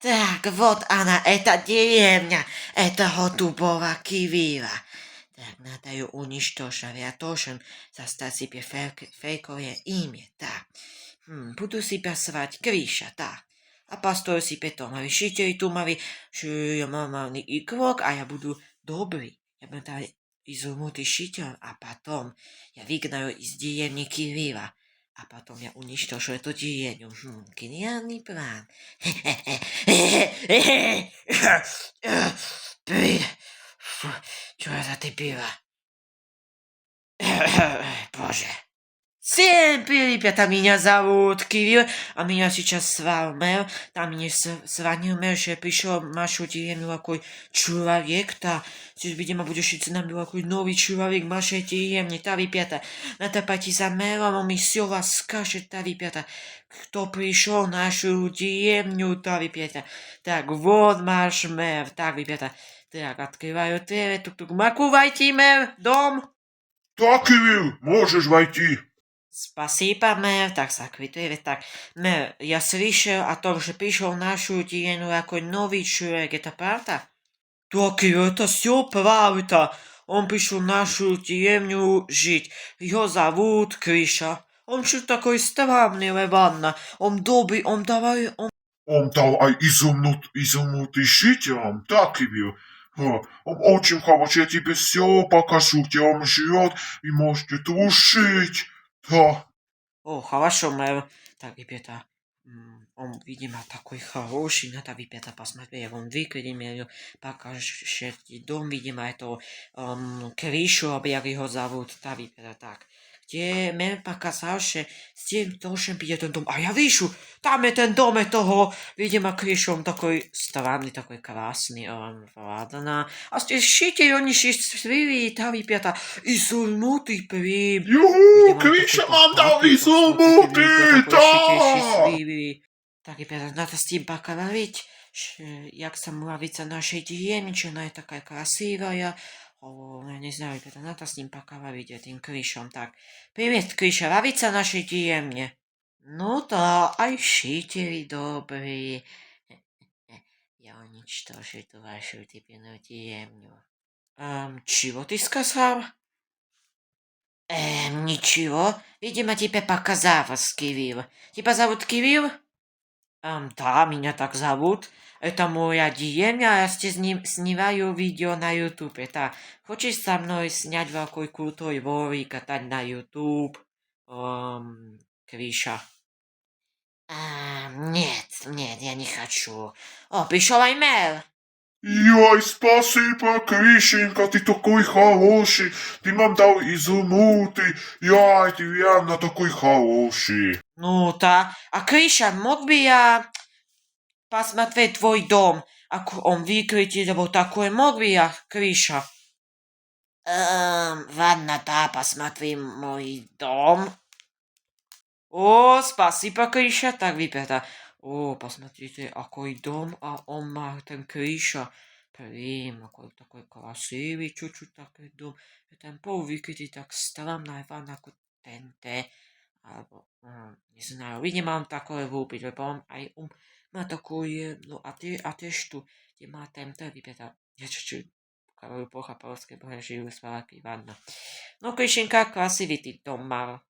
Так, вот она, эта деревня, этого дубова Кивира. Так, надо ее уничтожить, я должен создать себе фейковое имя, так. Буду себя звать Гриша, так. А построю себе дома, решите и думали, что я нормальный игрок, а я буду добрый. Я буду изумрудный щитом, а потом я выгнаю из деревни Кирилла. А потом я уничтожу эту деревню. Гениальный план. Что это ты пила? Боже. Всем привет, ребята, меня зовут Кирилл, а меня сейчас звал мэр, там мне звонил мэр, что пришел в нашу деревню такой человек, да, здесь, видимо, будущий нам такой новый человек в нашей деревне, да, ребята, надо пойти за мэром, он мне все расскажет, да, ребята, кто пришел в нашу деревню, да, ребята, так, вот наш мэр, так, ребята, так, открываю дверь, тук-тук, могу войти, мэр, дом? Так, Кирилл, можешь войти. Спасибо, мэр. Так, закрытый. Так, мэр, я слышал о том, что пришел в нашу деревню такой новый человек. Это правда? Так, это все правда. Он пришел в нашу деревню жить. Его зовут Криша. Он что такой странный, Леванна. Он добрый, он давай, он... Он дал изумрудный щитом, так, Кирилл. Он очень хороший, я тебе все покажу, где он живет, и можете дружить. Да. О, хорошо, мэр. Так, ребята, он, видимо, такой хороший. Надо, ребята, посмотреть. Он выглядит, покажет дом, видимо, это Кришу, его зовут. Да, ребята, так. Где мэр показал, что здесь должен быть этот дом. А я вижу, там этот дом этого, видимо, Кришу, он такой странный, такой красный. Ладно. А здесь щите, они счастливые, да, ребята, изумрудный прим. Юху, Видимо, он такой Криша нам дал богатый, посмотрите, ребята, изумрудный, такой да. счастливый. Так, ребята, надо с ним поговорить. Як сам нравится нашей деревне, что она такая красивая. О, я не знаю, ребята, надо с ним поговорить, этим Кришем. Так, привет, Криша, нравится нашей деревне? Ну да, ищите добрые. Я уничтожу эту вашу типичную деревню. Чего ты сказал? Ничего. Видимо, тебе показалось, Кирилл. Тебя зовут Кирилл? Да, меня так зовут. Это моя деревня, я снимаю видео на YouTube. Это хочешь со мной снять такой крутой ролик, катать на YouTube? Криша. Нет, я не хочу. О, пришел имейл. Яй, спасибо, Кришенька, ты такой хороший. Ты нам дал изумрудный. Яй, ты реально такой хороший. Ну да. А Криша, мог бы я посмотреть твой дом? Он выглядит вот такой, мог бы я, Криша? Ладно, да, посмотрим мой дом. О, спасибо, Криша. Так, ребята. О, посмотрите, какой дом, а он Мартин Криша. Блин, какой такой красивый, чуть-чуть такой дом. Ten пол выглядит так странно, Ивана Кутенте. Не знаю, видимо, он такой любит, он ma такое, ну, а ты что? Ты ТНТ, ребята, я чуть-чуть говорю плохо по-русски, потому что живу с Валакой, ладно. Ну, Кришенька, красивый ты дом, Мара.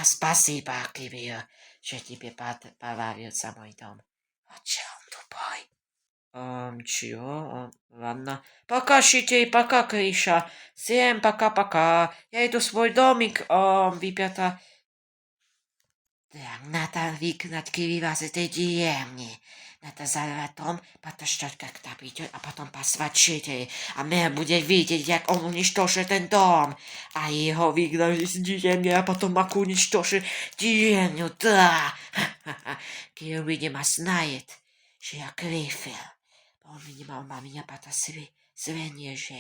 Спасибо, Кирилл, что тебе понравился мой дом. Очень тупой. Чего? Ладно. Пока, щитей, пока, Криша. Всем пока-пока. Я иду в свой домик, ребята. Так, надо выгнать Кирилла из этой деревни. Надо взорвать дом, подождать, когда придет, а потом позвать жителей. А мэр будет видеть, как он уничтожит этот дом. А его выгнать из деревни, а потом могу уничтожить деревню, да. Кирилл, видимо, знает, что я Гриффин. Он, видимо, меня подозрение же.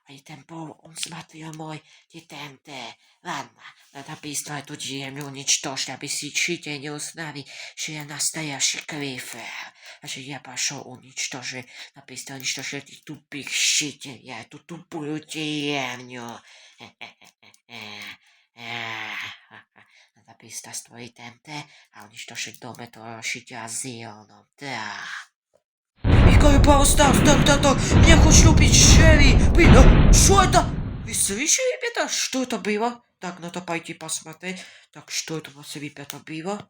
А и тем он смотрел мой ТНТ. Ладно, надо быстро эту деревню уничтожить, а бесичите не узнали, что я настоящий Гриффин. Значит, я пошел уничтожить, а быстро уничтожить этих тупых щитей, я эту тупую деревню. Надо быстро строить ТНТ, а уничтожить дом этого щитя Зеоном, да. Тікаю, повстав, так, не хочу пить Шерри. Блин, что это? Вы слышали, ребята, что это было? Так, надо пойти посмотреть. Так, что это у вас, ребята, было?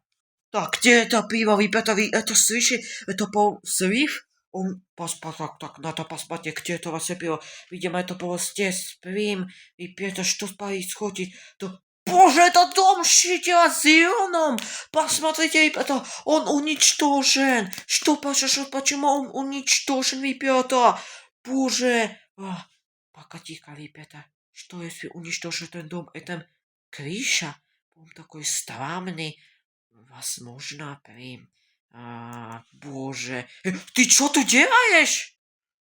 Так, где это было, ребята, вы это слышали? Это был взрыв? Он, так, надо посмотреть, где это у вас было. Видимо, это было здесь, Прим. Ребята, что происходит? Да, боже, это дом Шитера зеленым! Посмотрите, ребята, он уничтожен. Что произошло? Почему он уничтожен, ребята? Боже. Погоди-ка, ребята. Что если уничтожить этот дом? Это крыша? Он такой странный. Возможно, Прим. Боже. Ты что тут делаешь?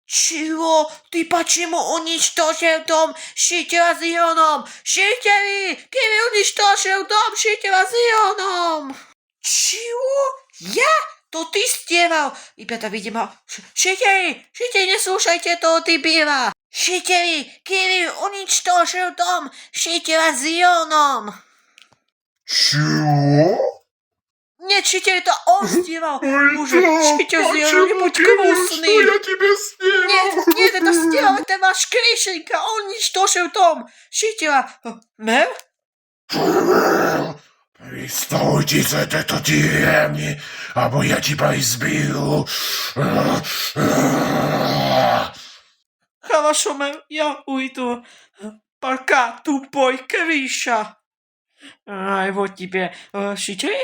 Чего? Ты почему уничтожил дом Шитера зеленым? Шитери! Киви уничтожил дом Шитера зеленым! Чего? Я? То ты сделал? Ребята, видимо... Шитери! Шитери, не слушайте, то ты было! Шитери! Киви уничтожил дом Шитера зеленым! Чего? Нет, Шитер, это он сделал! Ой, Боже, да, Шитер сделал, не почему, будь Кирилл, что грустный! я тебе сделал? Нет, это сделал, это ваш Кришенька, он уничтожил дом Шитера. Мэр? Перестойте из этой деревни, або я тебя избил. Хорошо, мэр, я уйду. Пока, тупой Криша. Ай, вот тебе, Шитер?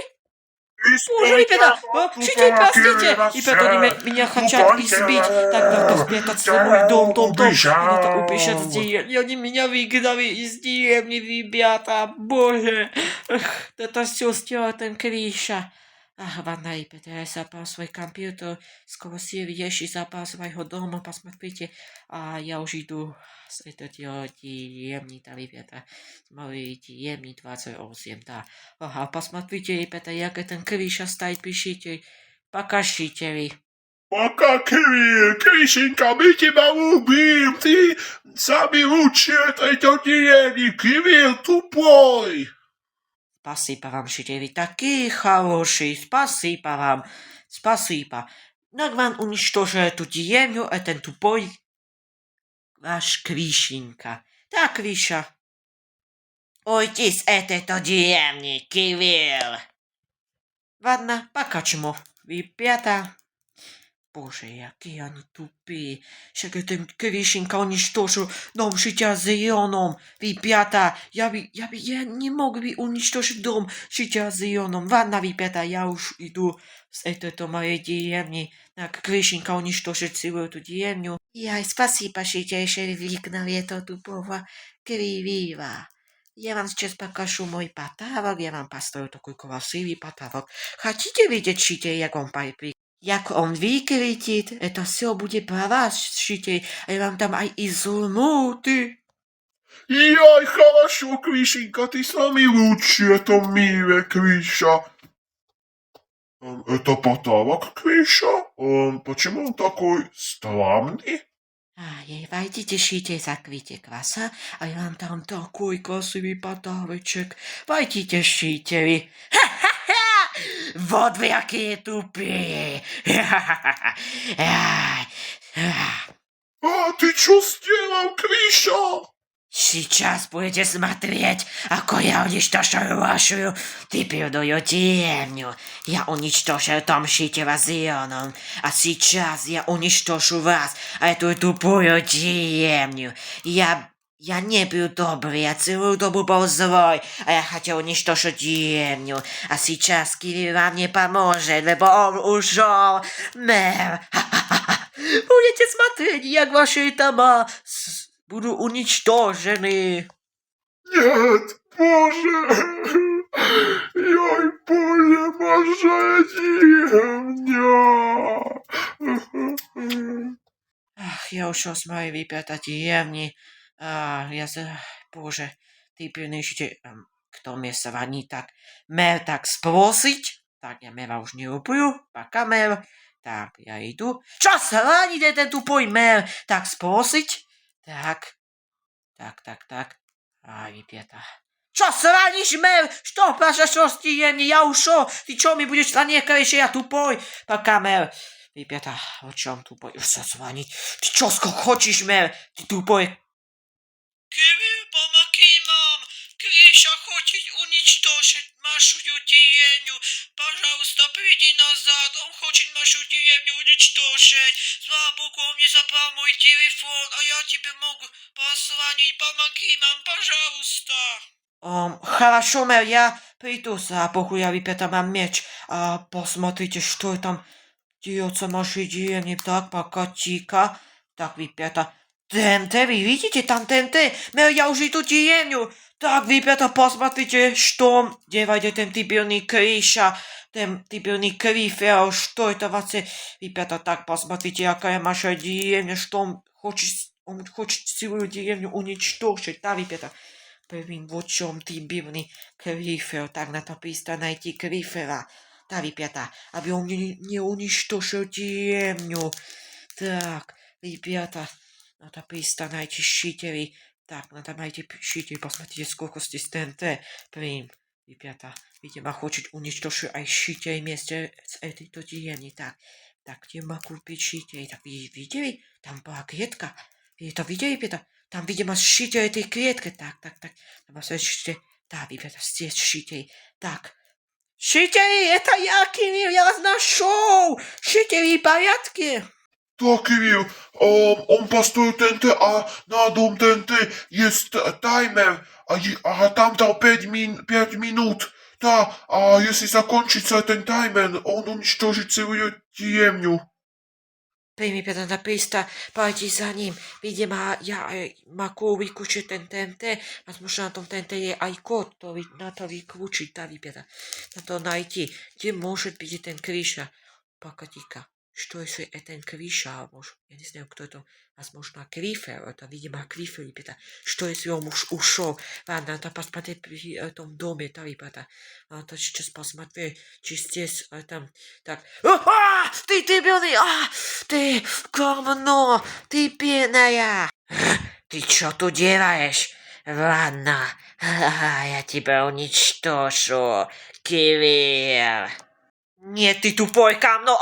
Боже, ребята, Шитер, простите, ребята, они меня хотят избить. Так, надо спрятать свой дом. Надо убежать в деревню. Они меня выгнали из деревни, ребята. Боже, это все сделал этот Криша. Ладно, ребята, я забрал свой компьютер, скоро все вещи забрал своего дома, посмотрите. Я уже иду с этой деревни, да, ребята. С моей деревни 28, да. Посмотрите, ребята, як этот Криша стоит, пишите. Пока, Шитери. Пока, Кирилл, Кришенька, мы тебя убьем, ты самый лучший этой деревни, Кирилл тупой. Спасибо вам, Шитери, такие хорошие, спасибо вам, спасибо. Нагван уничтожил эту деревню, этот тупой ваш Кришенька. Так, Криша. Уйди с этой деревни, Кирилл. Ладно, пока чему. Ребята. Боже, какие они тупые. Сейчас этот Кришенька уничтожил дом Шитера зеленым. Ребята, я не мог бы уничтожить дом Шитера зеленым. Ладно, ребята, я уж иду с этой моей деревни. Так, Кришенька уничтожит целую эту деревню. Спасибо, Шитер, что выгнали этого тупого Кривила. Я вам сейчас покажу мой подарок. Я вам построю такой красивый подарок. Хотите видеть, Шитер, як он припрыг? Як он выкричит, это все будет про вас, Шитер. А я вам там изумруды. Яй, хорошо, Кришенька, ты самый лучший в этом мире, Криша. Это подарок, Криша? Почему он такой странный? Войдите, Шитер, закройте глаза, а я вам там такой красивый подарочек. Войдите, Шитер. Вот вы какие тупые! Ты что сделал, Криша? Сейчас будете смотреть, как я уничтожу вашу теперную деревню. Я уничтожил дом Шитера зеленым, а сейчас я уничтожу вас, эту тупую деревню. Я не был добрый, я целую добу был злой, а я хотел уничтожить деревню. А сейчас Кирилл вам не поможет, либо он ушел. Мэр, будете смотреть, как ваши дома будут уничтожены. Нет, боже, яй, боже, моя деревня. Я ушел с моей, ребята, деревни. Боже, ты принесите, кто мне звонит так. Мэр так спросить. Так, я мэра уж не люблю. Пока, мэр. Так, я иду. Что звонит этот тупой мэр? Так, спросить. Так. Ребята. Что звонишь, мэр? Что произошло с деревней? Я ушел. Ты что, мне будешь звонить, короче, я тупой? Пока, мэр. ребята, о чем тупой? Už sa zvoniť. Ty čo skočíš, Mer? Ty tupoj. Kirill, помоги нам! Криша хочет уничтожить нашу деревню. Пожалуйста, приди назад. Он хочет нашу деревню уничтожить. Слава богу, он мне забрал мой телефон, а я тебе могу позвонить. Помоги нам, пожалуйста. Хорошо, Мэр, я приду за богу, я, ребята, mám меч. Посмотрите, что там дается в нашей деревне. Так, пока тихо. Так, ребята, ТНТ, вы видите, там ТНТ. Мэр, я уже иду в деревню. Так, ребята, посмотрите, что делает этот дебильный Криша. Дебильный Крифер, что это вообще? Ребята, так, посмотрите, какая наша деревня, что он хочет целую деревню уничтожить, да, ребята? Блин, вот в чем дебильный Крифер. Так, надо быстро найти Крифера. Да, ребята, aby он не уничтожил деревню. Так, ребята, надо быстро найти щителей. Так, надо найти щителей. Посмотрите, сколько здесь ТНТ. Блин, ребята, видимо, хочет уничтожить щителей вместе с этой деревней. Так, где могу купить щителей? Так, вы видели? Там была клетка. Вы это видели, ребята? Там, видимо, щитель этой клетки. Так. Посмотрите. Да, ребята, здесь щителей. Так. Щители, это я, Кирилл, я нашел! Щители в порядке? Да, Кирилл, он построил ТНТ, а на дом ТНТ есть таймер, там дал 5 минут. Да, а если закончится этот таймер, он уничтожит целую деревню. Ребята, надо быстро пойти за ним. Видимо, я могу выключить ТНТ. Возможно, на том ТНТ есть айкод, то надо выключить, да, ребята. Надо найти, где может быть этот Криша. Погоди-ка, что если это Криша? Может, я не знаю, кто это. Возможно, Крифер. Это, видимо, Крифер, ребята. Что если он уж ушел? Ладно, надо посмотреть в этом доме, да, ребята. Надо сейчас посмотреть, что здесь, там. Так. Ты дебильный! Ты говно! Ты бедная! Ты что тут делаешь? Ладно, я тебя уничтожу, Кирилл. Нет, ты тупой говно!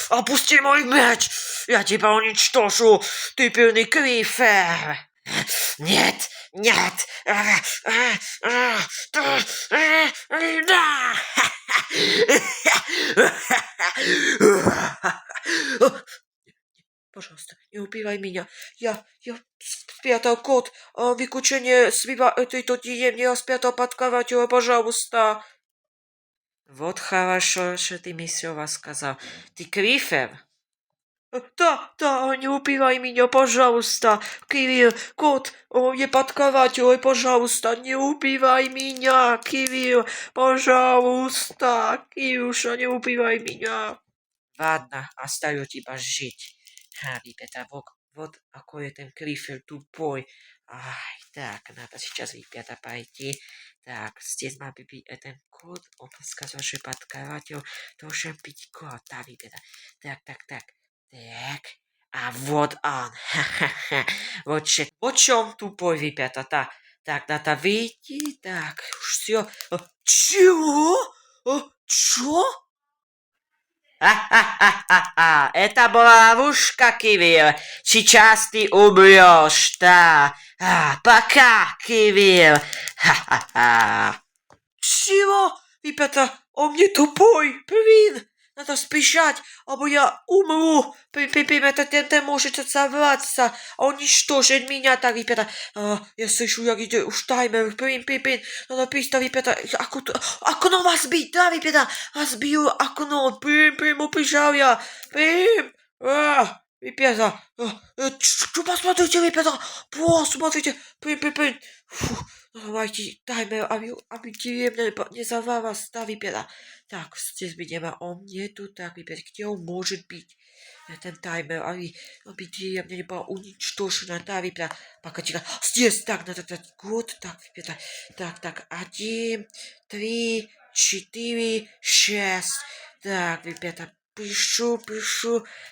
Опусти мой меч! Я тебя уничтожу, ты бедный Крифер! Нет! Да! Пожалуйста, не убивай меня. Я спрятал код. Выключение свива этой деревни. Я спрятал под кроватью, пожалуйста. Вот хорошо, что ты мне все рассказал. Ты Крифер? Да, не убивай меня, пожалуйста. Кирилл, кот, я под кроватью, пожалуйста, не убивай меня, Кирилл, пожалуйста. Кирюша, не убивай меня. Ладно, оставлю тебя жить. Ребята, вот какой этот Крифер тупой. Ай, так, надо сейчас, ребята, пойти. Так, здесь надо быть этот код. Он сказал, что под кроватью должен быть код. Да, ребята. Так. А вот он. Ха-ха-ха. Вот чем тупой, ребята. Так, надо выйти. Так, все. Чего? Чё? Ха-ха-ха-ха-ха! Это была ловушка, Кирилл. Сейчас ты умрешь, да. Пока, Кирилл. Ха-ха-ха. Чего? Ребята, он не тупой, блин. Надо спешать, або я умру. Это ТНТ может взорваться. Уничтожит меня, так, ребята. Я слышу, я иду уж таймер. Блин. Надо быстро, ребята. Окно разбить, да, ребята. Разбью окно. Блин, убежал я. Блин. Ребята. Посмотрите, ребята. Посмотрите. Блин. Фу. Давайте таймер, аби деревня не взорвалась, да, ребята. Так, здесь, видимо, он нету. Так, ребята, где он может быть? Этот таймер, аби деревня не была уничтожена, да, ребята. Погоди-ка, здесь, так, надо дать год. Так, ребята, так, 1, 3, 4, 6. Так, ребята, пишу.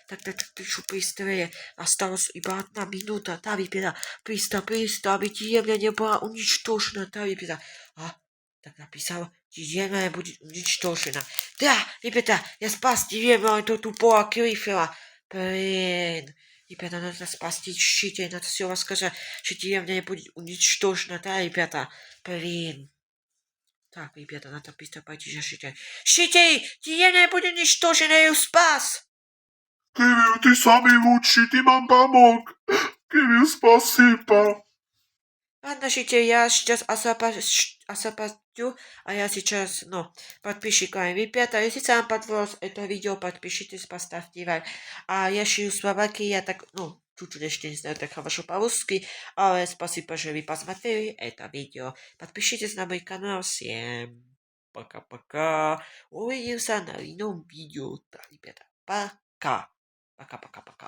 Так, пишу быстрее. Осталась ибо 1 минута, да, ребята. Быстро, аби деревня не была уничтожена, да, ребята. Так, написала Деревня будет уничтожена. Да, ребята, я спас деревню от этого тупого Крифера. Блин. Ребята, надо спасти щите, надо все рассказать, что деревня будет уничтожена, да, ребята? Блин. Так, ребята, надо быстро пойти за щитей. Щитей! Деревня будет уничтожена, я ее спас! Кирилл, ты самый лучший, ты нам помог. Кирилл, спасибо. Ладно, щитей, я сейчас освободю, а я сейчас, подписчикам. Ребята, если вам понравилось это видео, подпишитесь, поставьте лайк. А я живу в Словакии, я так, чуть-чуть еще не знаю так хорошо по-русски, але спасибо, что вы посмотрели это видео. Подпишитесь на мой канал. Всем пока-пока. Увидимся на новом видео. Да, ребята, пока. Пока-пока-пока.